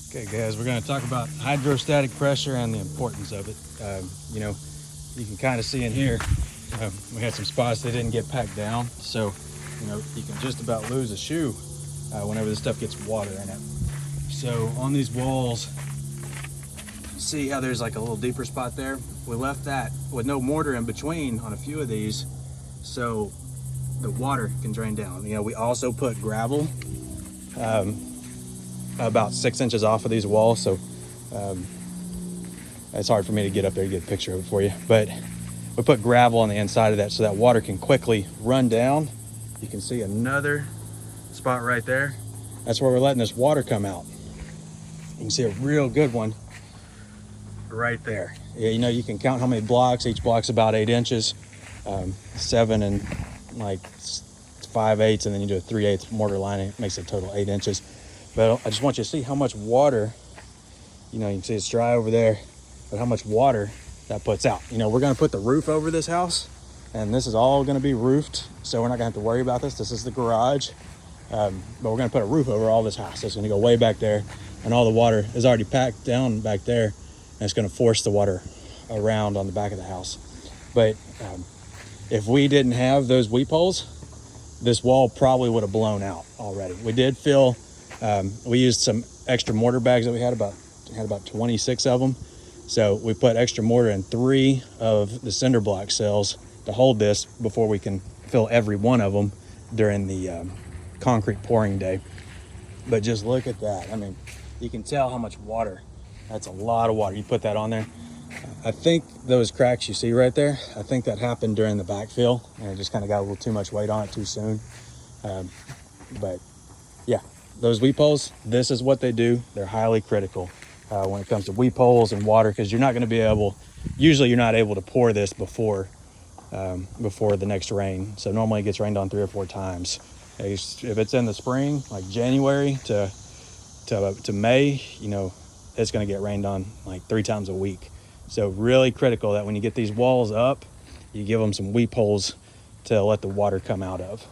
Okay guys, we're going to talk about hydrostatic pressure and the importance of it. You can kind of see in here, we had some spots that didn't get packed down. So, you can just about lose a shoe whenever this stuff gets water in it. So on these walls, see how there's like a little deeper spot there? We left that with no mortar in between on a few of these, so the water can drain down. We also put gravel about 6 inches off of these walls, so it's hard for me to get up there to get a picture of it for you, but we put gravel on the inside of that so that water can quickly run down. You can see another spot right there. That's where we're letting this water come out. You can see a real good one right there. Yeah, you can count how many blocks. Each block's about 8 inches, 7 and like 5/8, and then you do a 3/8 mortar lining. It makes a total 8 inches. But I just want you to see how much water, you can see it's dry over there, but how much water that puts out. We're going to put the roof over this house, and this is all going to be roofed, so we're not going to have to worry about this. This is the garage, but we're going to put a roof over all this house. It's going to go way back there, and all the water is already packed down back there, and it's going to force the water around on the back of the house. But if we didn't have those weep holes, this wall probably would have blown out already. We did fill. We used some extra mortar bags that we had about 26 of them. So we put extra mortar in 3 of the cinder block cells to hold this before we can fill every one of them during the concrete pouring day. But just look at that. I mean, you can tell how much water. That's a lot of water. You put that on there. I think those cracks you see right there, I think that happened during the backfill, and it just kind of got a little too much weight on it too soon. But yeah. Those weep holes, this is what they do. They're highly critical when it comes to weep holes and water, because you're not going to be able, usually you're not able to pour this before the next rain. So normally it gets rained on 3 or 4 times. If it's in the spring, like January to May, it's going to get rained on like 3 times a week. So really critical that when you get these walls up, you give them some weep holes to let the water come out of.